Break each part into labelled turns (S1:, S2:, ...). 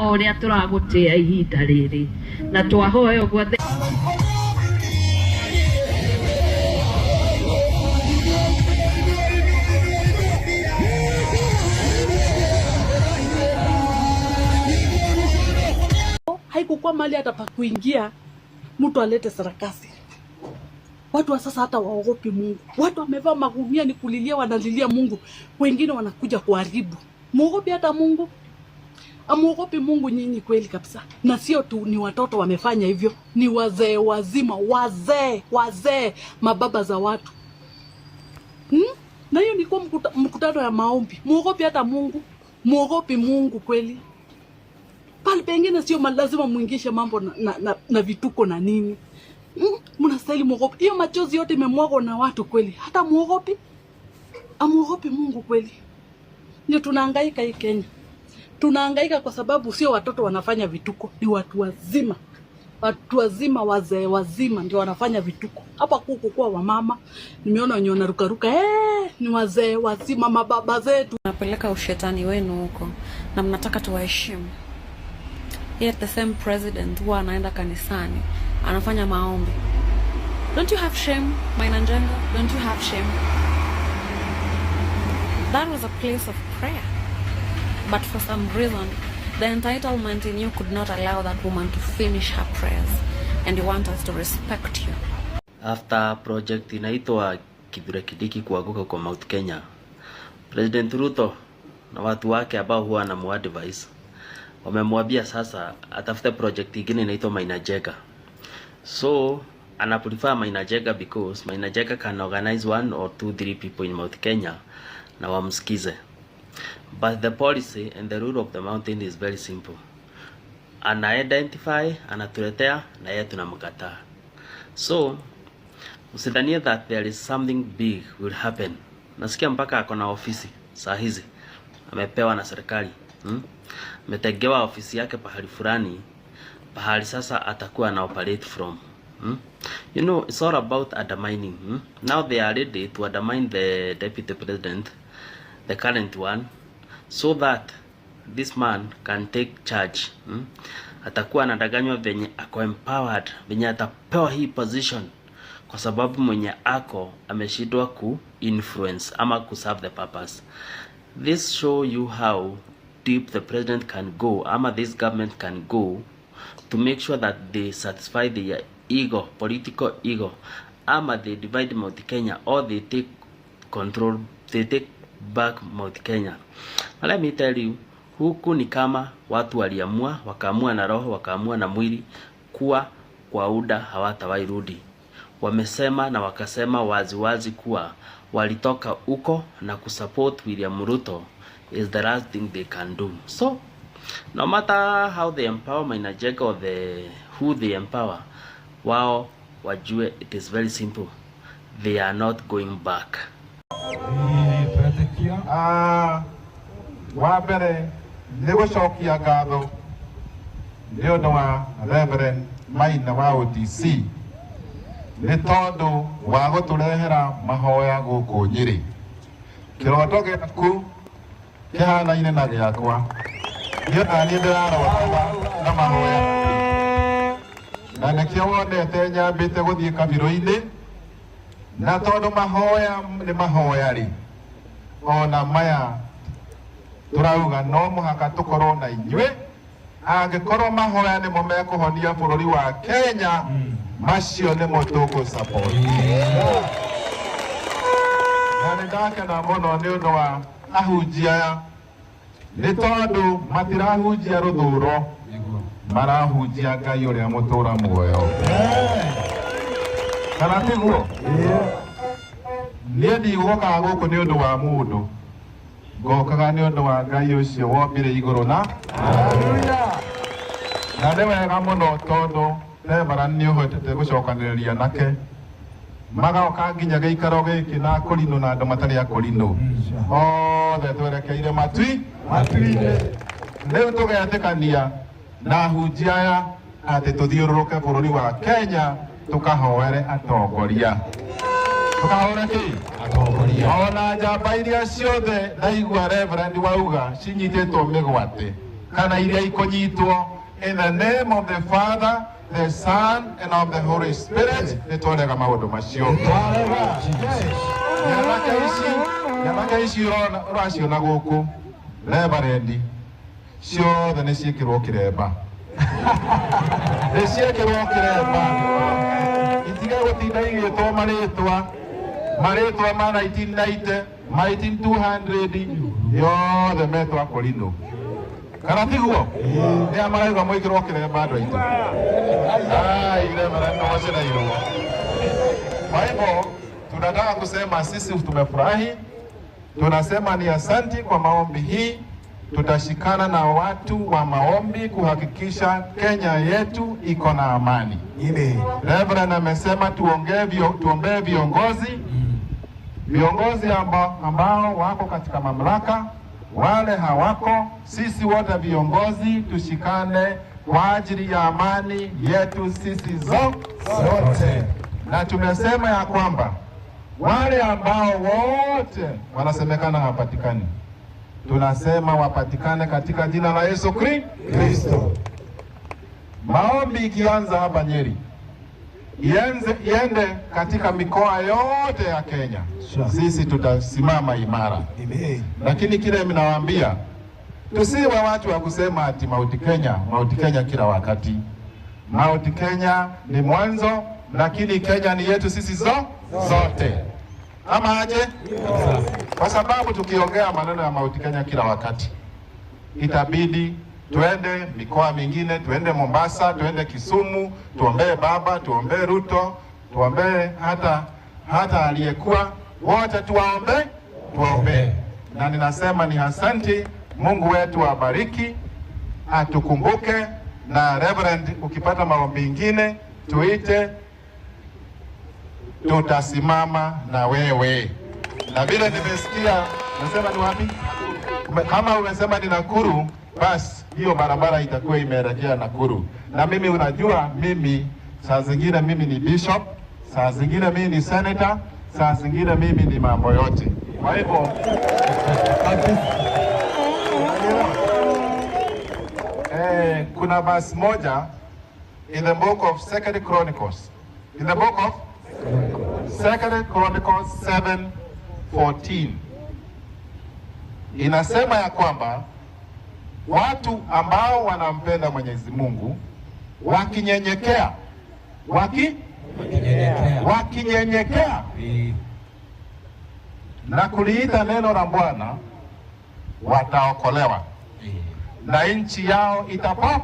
S1: oria turagutia ihinda riri na twahoya uguo
S2: haikukuwa mali hata pa kuingia mtu alete sarakasi. Watu wa sasa hata waogopi Mungu. Watu wamevaa magunia ni kulilia, wanalilia Mungu. Wengine wanakuja kuharibu. Muogopi hata Mungu? Amuogopi Mungu nyinyi kweli kabisa. Na sio tu ni watoto wamefanya hivyo, ni wazee wazima, wazee, mababa za watu. Na hiyo ni kwa mkutano ya maombi. Muogopi hata Mungu? Muogopi Mungu kweli? Pale pengine sio lazima muingishe mambo na vituko na nini. Mnastahili muogopi. Hiyo machozi yote imemwagwa na watu kweli. Hata muogopi? Amuogopi Mungu kweli? Ndio tunahangaika hii Kenya. Tunahangaika kwa sababu sio watoto wanafanya vituko, ni watu wazima. Watu wazima, wazee wazima ndio wanafanya vituko. Hapa kuku kwa wamama, nimeona wenye wanarukaruka, ni wazee wazima, mababa zetu.
S3: Napeleka ushetani wenu huko na mnataka tuwaheshimu. Yet the same president huwa anaenda kanisani, anafanya maombi. Don't you have shame, Maina Njenga? Don't you have shame? That was a place of prayer. But for some reason, the entitlement in you could not allow that woman to finish her prayers. And you want us to respect you.
S4: After project inaitwa Kithure Kindiki kuanguka kwa Mount Kenya, President Ruto na watu wake ambao huwa anamuadvise wamemwambia sasa atafute project nyingine inaitwa Maina Njenga. So ana prefer Maina Njenga because Maina Njenga can organize 1 or 2, 3 people in Mount Kenya na wamsikize. But the policy and the rule of the mountain is very simple. Ana-identify, anatuletea, na yeye tunamkataa. So, usidhanie that there is something big will happen. Nasikia mpaka ako na ofisi saa hizi. Amepewa na serikali. Ametegewa ofisi yake pahali fulani. Pahali sasa atakuwa na operate from. You know, it's all about undermining. Now they are ready to undermine the deputy president, the current one, so that this man can take charge. Atakuwa anadanganywa venye ako empowered, venye atapewa hii position kwa sababu mwenye ako ameshindwa ku influence ama ku serve the purpose. This show you how deep the president can go, ama this government can go, to make sure that they satisfy their ego, political ego, ama they divide Mount Kenya, or they take control, they take back Mount Kenya. Let me tell you, huku ni kama watu waliamua, wakaamua na roho, wakaamua na mwili kuwa kwa UDA hawatawahi rudi. Wamesema na wakasema wazi kuwa walitoka uko na kusupport William Ruto is the last thing they can do. So no matter how they empower Maina Njenga or who they empower, wao wajue it is very simple. They are not going back.
S5: Wabere nego shokia gado ndio wa Reverend Maina wa ODC ni tondu wa guturehera mahoya guku Nyeri. Kiroto giaku kihana-ine na giakwa ndio tani ndirarota na mahoya na nikio wonete nyambite guthie kabiro-ini na tondu mahoya ni mahoya ri ona maya turauga no muhaka tukorwo na inyue angikorwo mahoya ni mo mekuhonia bururi wa Kenya macio ni mo tuku support na ndakena muno ni undu wa ahunjia ni tondu matirahunjia ruthuro marahunjia Ngai uria mutura muoyo kana tiguo ni ndigũka gũkũ nĩ ũndũ wa mũndũ ngokaga nĩ ũndũ wa Ngai ũcio wombire igũrũ na na nĩ wega mũno tondũ Reverend nĩ ũhotete gũcokanĩrĩria nake magaoka nginya gĩikaro gĩkĩ na kũrinũ na andũ matarĩ akũrinũ othe twerekeire matu-inĩ rĩu tũgetĩkania na ahunjia aya atĩ tũthiũrũrũke bũrũri wa Kenya tukahoere atongoria tukahoere ki atongoria ona njamba iria ciothe ndaigua Reverend wauga cinyitĩtwo mĩgwate kana iria ikonyitwo in the name of the Father, the Son and of the Holy Spirit. Nitwarega maundu macio nyanake ici uraciona guku reverendi ciothe nĩ ciĩkĩrwo kĩremba nĩ ciĩkĩrwo kĩremba itige gũtinda igĩtwo marĩtwa ma 1990 ma 1800 yothe metwa Korino kana tiguo nĩ amarauga mwĩkĩrwo kĩremba andũ aitũ reverend wacinairwo. Kwa hivyo tunataka kusema sisi tumefurahi, tunasema ni asanti kwa maombi hii. Tutashikana na watu wa maombi kuhakikisha Kenya yetu iko na amani. Reverend amesema tuombee viongozi ambao wako katika mamlaka, wale hawako. Sisi wote viongozi tushikane kwa ajili ya amani yetu sisi zote. Na tumesema ya kwamba wale ambao wote wanasemekana hapatikani, tunasema wapatikane katika jina la Yesu Kristo. Maombi ikianza hapa Nyeri, iende katika mikoa yote ya Kenya. Sisi tutasimama imara. Lakini kile mnawaambia, tusiwe watu wa kusema ati Mount Kenya kila wakati. Mount Kenya ni mwanzo, lakini Kenya ni yetu sisi zote. Ama aje? Kwa sababu tukiongea maneno ya Mount Kenya kila wakati, itabidi tuende mikoa mingine, tuende Mombasa, tuende Kisumu, tuombee baba, tuombee Ruto, tuombee hata aliyekuwa, wote tuwaombee. Na ninasema ni asanti, Mungu wetu abariki, atukumbuke. Na Reverend, ukipata maombi mengine tuite, tutasimama na wewe. Na vile nimesikia nasema ni wapi? Kama umesema ni Nakuru, basi hiyo barabara itakuwa imeelekea Nakuru. Na mimi unajua, mimi saa zingine mimi ni bishop, saa zingine mimi ni senator, saa zingine mimi ni mambo yote. Kwa hivyo kuna verse moja in the book of Second Chronicles. In the book of Second Chronicles 7:14 inasema ya kwamba watu ambao wanampenda Mwenyezi Mungu wakinyenyekea na kuliita neno la Bwana wataokolewa, na nchi yao itapona.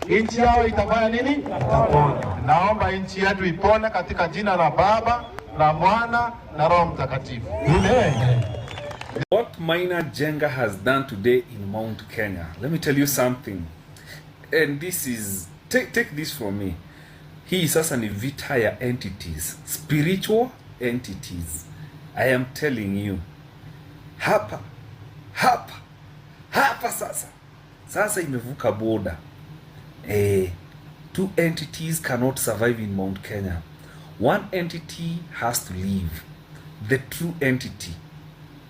S5: Nchi yao itafanya nini? Itapona. Naomba nchi yetu ipone katika jina la Baba, la Mwana na Roho Mtakatifu. Amen.
S6: What Maina Njenga has done today in Mount Kenya, let me tell you something. And this is, take this from me. Hii sasa ni vita ya entities, spiritual entities. I am telling you. Hapa sasa imevuka border. Two entities cannot survive in Mount Kenya. One entity has to leave. The true entity,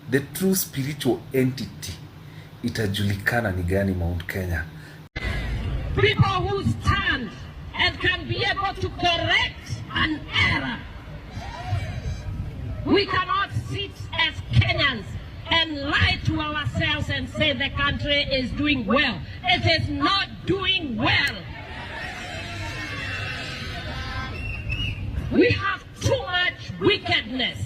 S6: the true spiritual entity, itajulikana ni gani Mount Kenya.
S1: People who stand and can be able to correct an error. We cannot sit as Kenyans and lie to ourselves and say the country is doing well. It is not doing well. We have too much wickedness.